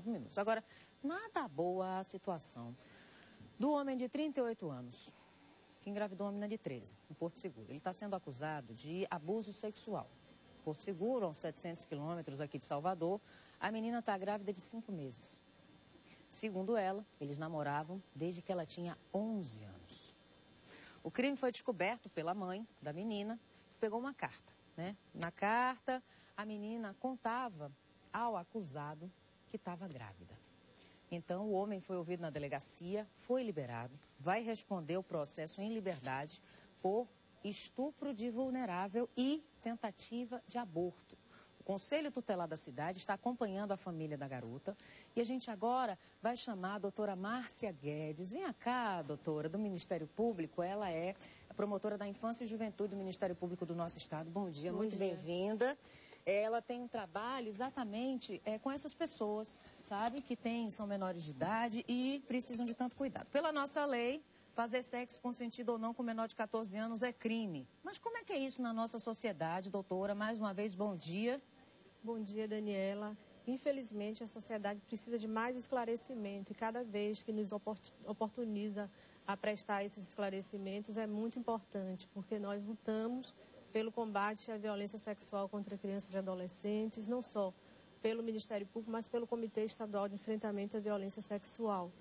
minutos. Agora, nada boa a situação do homem de 38 anos, que engravidou uma menina de 13, em Porto Seguro. Ele está sendo acusado de abuso sexual. Porto Seguro, a uns 700 quilômetros aqui de Salvador, a menina está grávida de 5 meses. Segundo ela, eles namoravam desde que ela tinha 11 anos. O crime foi descoberto pela mãe da menina, que pegou uma carta, né? Na carta, a menina contava ao acusado que estava grávida. Então, o homem foi ouvido na delegacia, foi liberado, vai responder o processo em liberdade por estupro de vulnerável e tentativa de aborto. O Conselho Tutelar da cidade está acompanhando a família da garota e a gente agora vai chamar a doutora Márcia Guedes. Vem cá, doutora, do Ministério Público. Ela é a promotora da Infância e Juventude do Ministério Público do nosso estado. Bom dia, muito bem-vinda. Ela tem um trabalho exatamente com essas pessoas, sabe, que são menores de idade e precisam de tanto cuidado. Pela nossa lei, fazer sexo consentido ou não com menor de 14 anos é crime. Mas como é que é isso na nossa sociedade, doutora? Mais uma vez, bom dia. Bom dia, Daniela. Infelizmente, a sociedade precisa de mais esclarecimento e cada vez que nos oportuniza a prestar esses esclarecimentos é muito importante, porque nós lutamos pelo combate à violência sexual contra crianças e adolescentes, não só pelo Ministério Público, mas pelo Comitê Estadual de Enfrentamento à Violência Sexual.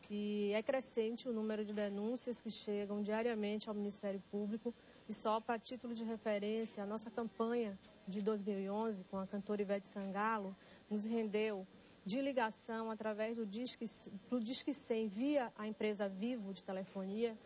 E é crescente o número de denúncias que chegam diariamente ao Ministério Público. E só para título de referência, a nossa campanha de 2011, com a cantora Ivete Sangalo, nos rendeu de ligação através do Disque 100 via a empresa Vivo de telefonia,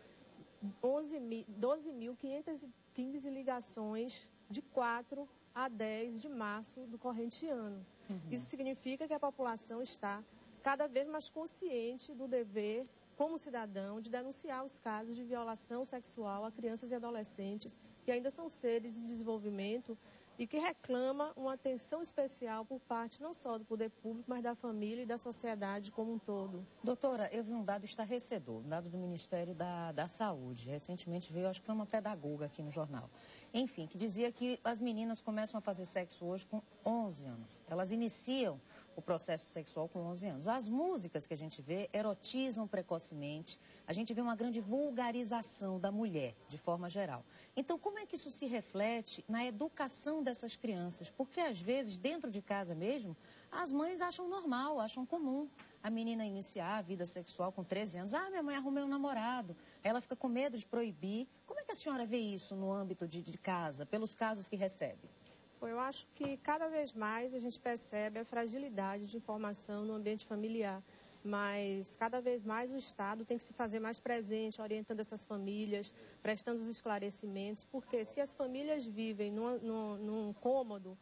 12.515 ligações de 4 a 10 de março do corrente ano. Isso significa que a população está cada vez mais consciente do dever, como cidadão, de denunciar os casos de violação sexual a crianças e adolescentes que ainda são seres em desenvolvimento e que reclama uma atenção especial por parte não só do poder público, mas da família e da sociedade como um todo. Doutora, eu vi um dado estarrecedor, um dado do Ministério da Saúde. Recentemente veio, acho que foi uma pedagoga aqui no jornal. Enfim, que dizia que as meninas começam a fazer sexo hoje com 11 anos. Elas iniciam o processo sexual com 11 anos. As músicas que a gente vê erotizam precocemente. A gente vê uma grande vulgarização da mulher, de forma geral. Então, como é que isso se reflete na educação dessas crianças? Porque, às vezes, dentro de casa mesmo, as mães acham normal, acham comum a menina iniciar a vida sexual com 13 anos. Ah, minha mãe arrumei um namorado. Ela fica com medo de proibir. Como é que a senhora vê isso no âmbito de casa, pelos casos que recebe? Eu acho que cada vez mais a gente percebe a fragilidade de informação no ambiente familiar, mas cada vez mais o Estado tem que se fazer mais presente, orientando essas famílias, prestando os esclarecimentos, porque se as famílias vivem num cômodo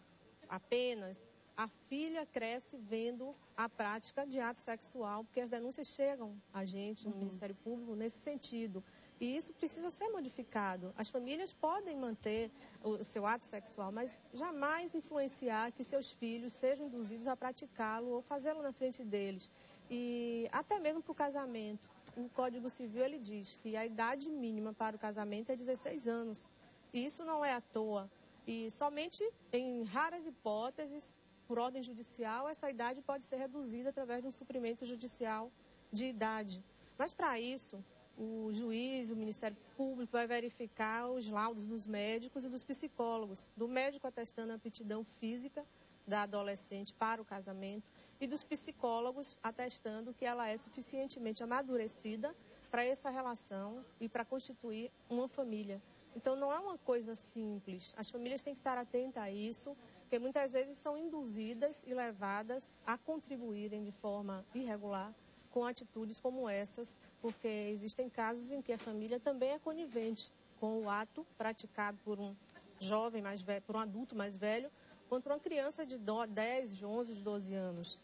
apenas, a filha cresce vendo a prática de ato sexual, porque as denúncias chegam a gente no Ministério Público nesse sentido. E isso precisa ser modificado. As famílias podem manter o seu ato sexual, mas jamais influenciar que seus filhos sejam induzidos a praticá-lo ou fazê-lo na frente deles. E até mesmo para o casamento. O Código Civil ele diz que a idade mínima para o casamento é 16 anos. E isso não é à toa. E somente em raras hipóteses, por ordem judicial, essa idade pode ser reduzida através de um suprimento judicial de idade. Mas para isso, o juiz, o Ministério Público vai verificar os laudos dos médicos e dos psicólogos, do médico atestando a aptidão física da adolescente para o casamento e dos psicólogos atestando que ela é suficientemente amadurecida para essa relação e para constituir uma família. Então não é uma coisa simples, as famílias têm que estar atentas a isso, porque muitas vezes são induzidas e levadas a contribuírem de forma irregular com atitudes como essas, porque existem casos em que a família também é conivente com o ato praticado por um jovem mais velho, por um adulto mais velho, contra uma criança de 10, de 11, de 12 anos.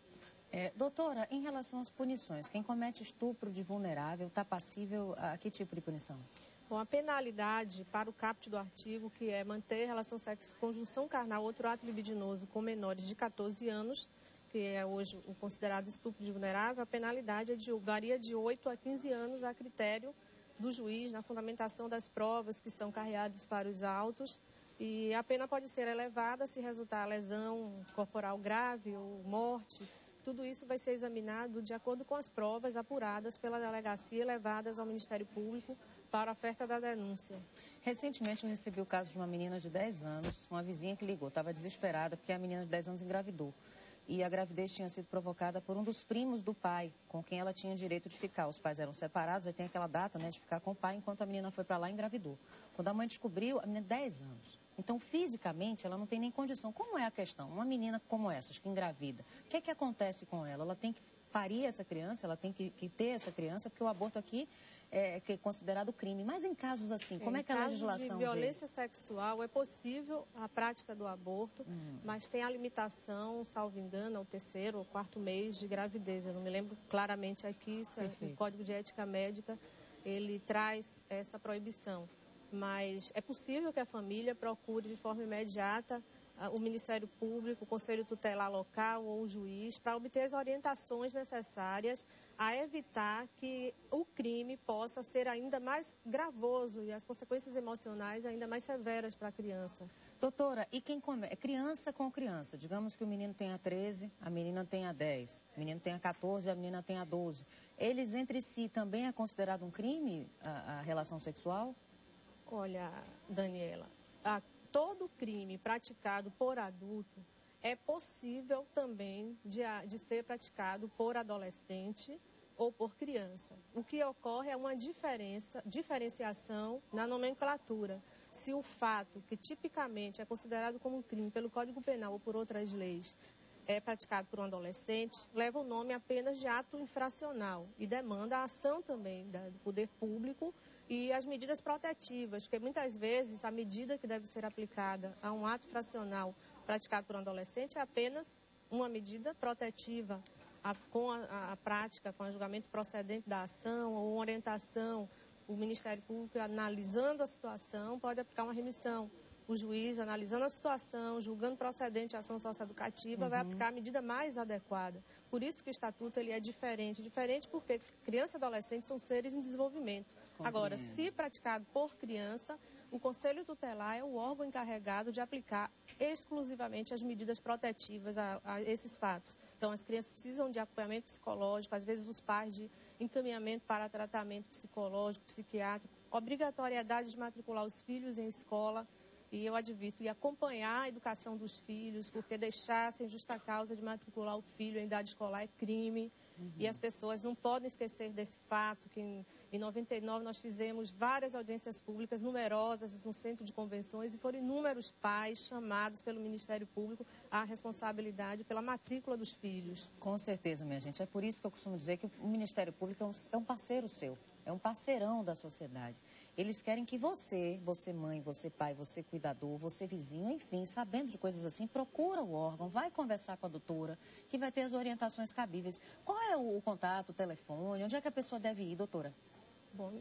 Doutora, em relação às punições, quem comete estupro de vulnerável está passível a que tipo de punição? Bom, a penalidade para o caput do artigo, que é manter relação sexo, conjunção carnal, outro ato libidinoso com menores de 14 anos, que é hoje o considerado estupro de vulnerável, a penalidade varia de 8 a 15 anos a critério do juiz na fundamentação das provas que são carreadas para os autos. E a pena pode ser elevada se resultar lesão corporal grave ou morte, tudo isso vai ser examinado de acordo com as provas apuradas pela delegacia e levadas ao Ministério Público para a oferta da denúncia. Recentemente eu recebi o caso de uma menina de 10 anos, uma vizinha que ligou, estava desesperada porque a menina de 10 anos engravidou. E a gravidez tinha sido provocada por um dos primos do pai, com quem ela tinha direito de ficar. Os pais eram separados, aí tem aquela data, né, de ficar com o pai, enquanto a menina foi para lá e engravidou. Quando a mãe descobriu, a menina de 10 anos. Então, fisicamente, ela não tem nem condição. Como é a questão? Uma menina como essa, que engravida, o que é que acontece com ela? Ela tem que parir essa criança, ela tem que ter essa criança, porque o aborto aqui é considerado crime. Mas em casos assim, como é que a legislação... Em caso de violência sexual, é possível a prática do aborto, mas tem a limitação, salvo engano, ao 3º ou 4º mês de gravidez. Eu não me lembro claramente aqui, isso é o Código de Ética Médica, ele traz essa proibição. Mas é possível que a família procure de forma imediata o Ministério Público, o Conselho Tutelar Local ou o juiz para obter as orientações necessárias a evitar que o crime possa ser ainda mais gravoso e as consequências emocionais ainda mais severas para a criança. Doutora, e quem come? É criança com criança. Digamos que o menino tenha 13, a menina tenha 10, o menino tenha 14, a menina tenha 12. Eles entre si também é considerado um crime a relação sexual? Olha, Daniela, todo crime praticado por adulto é possível também de ser praticado por adolescente ou por criança. O que ocorre é uma diferenciação na nomenclatura. Se o fato, que tipicamente é considerado como um crime pelo Código Penal ou por outras leis, é praticado por um adolescente, leva o nome apenas de ato infracional e demanda a ação também do poder público e as medidas protetivas, porque muitas vezes a medida que deve ser aplicada a um ato fracional praticado por um adolescente é apenas uma medida protetiva, com a prática, com o julgamento procedente da ação ou uma orientação. O Ministério Público, analisando a situação, pode aplicar uma remissão. O juiz, analisando a situação, julgando procedente a ação socioeducativa, vai aplicar a medida mais adequada. Por isso que o Estatuto ele é diferente. Diferente porque criança e adolescente são seres em desenvolvimento. Agora, se praticado por criança, o Conselho Tutelar é o órgão encarregado de aplicar exclusivamente as medidas protetivas a esses fatos. Então, as crianças precisam de acompanhamento psicológico, às vezes os pais de encaminhamento para tratamento psicológico, psiquiátrico, obrigatoriedade de matricular os filhos em escola, e eu advirto, e acompanhar a educação dos filhos, porque deixar sem justa causa de matricular o filho em idade escolar é crime. E as pessoas não podem esquecer desse fato, que em 99 nós fizemos várias audiências públicas numerosas no Centro de Convenções e foram inúmeros pais chamados pelo Ministério Público à responsabilidade pela matrícula dos filhos. Com certeza, minha gente. É por isso que eu costumo dizer que o Ministério Público é um parceiro seu, é um parceirão da sociedade. Eles querem que você mãe, você pai, você cuidador, você vizinho, enfim, sabendo de coisas assim, procura o órgão, vai conversar com a doutora, que vai ter as orientações cabíveis. Qual é o contato, o telefone, onde é que a pessoa deve ir, doutora? Bom,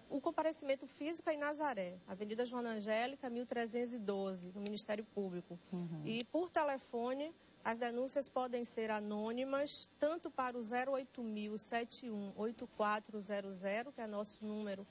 o comparecimento físico é em Nazaré, Avenida Joana Angélica, 1312, no Ministério Público. E por telefone, as denúncias podem ser anônimas, tanto para o 08.071-8400, que é nosso número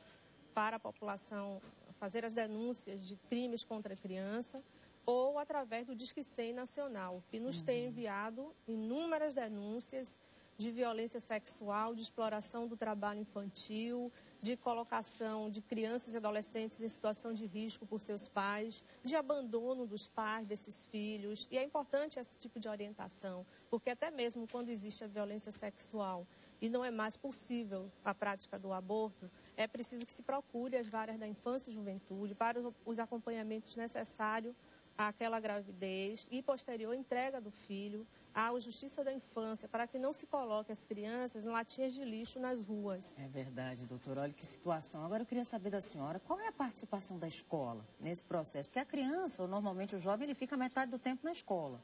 para a população fazer as denúncias de crimes contra a criança, ou através do Disque 100 Nacional, que nos tem enviado inúmeras denúncias de violência sexual, de exploração do trabalho infantil, de colocação de crianças e adolescentes em situação de risco por seus pais, de abandono dos pais desses filhos. E é importante esse tipo de orientação, porque até mesmo quando existe a violência sexual e não é mais possível a prática do aborto, é preciso que se procure as varas da infância e juventude para os acompanhamentos necessários àquela gravidez e posterior entrega do filho à Justiça da Infância, para que não se coloque as crianças em latinhas de lixo nas ruas. É verdade, doutora. Olha que situação. Agora eu queria saber da senhora, qual é a participação da escola nesse processo? Porque a criança, ou normalmente o jovem, ele fica metade do tempo na escola,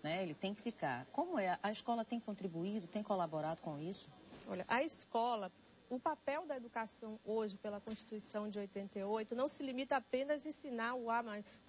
né? Ele tem que ficar. Como é? A escola tem contribuído, tem colaborado com isso? Olha, a escola... O papel da educação hoje, pela Constituição de 88, não se limita apenas a ensinar o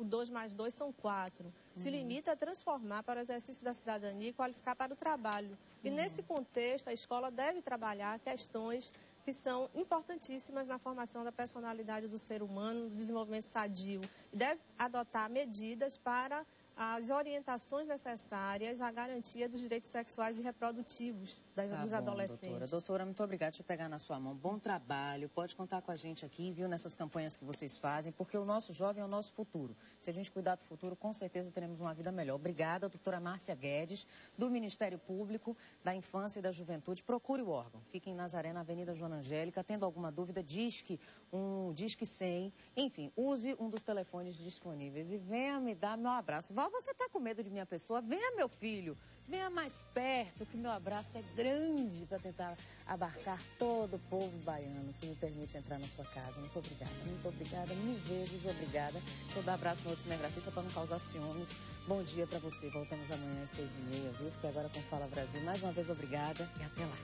2 mais 2 são 4. Se limita a transformar para o exercício da cidadania e qualificar para o trabalho. E nesse contexto, a escola deve trabalhar questões que são importantíssimas na formação da personalidade do ser humano, no desenvolvimento sadio. E deve adotar medidas para as orientações necessárias à garantia dos direitos sexuais e reprodutivos dos adolescentes. Doutora, muito obrigada. Deixa eu pegar na sua mão. Bom trabalho. Pode contar com a gente aqui, viu, nessas campanhas que vocês fazem, porque o nosso jovem é o nosso futuro. Se a gente cuidar do futuro, com certeza teremos uma vida melhor. Obrigada, doutora Márcia Guedes, do Ministério Público da Infância e da Juventude. Procure o órgão. Fique em Nazaré, na Avenida Joana Angélica. Tendo alguma dúvida, Disque 100. Enfim, use um dos telefones disponíveis e venha me dar meu abraço. Vó, você está com medo de minha pessoa? Venha, meu filho. Venha mais perto, que meu abraço é grande para tentar abarcar todo o povo baiano que me permite entrar na sua casa. Muito obrigada, mil vezes obrigada. Vou dar abraço no outro cinegrafista para não causar ciúmes. Bom dia para você. Voltamos amanhã às 6h30, viu? Porque agora com Fala Brasil. Mais uma vez, obrigada e até lá.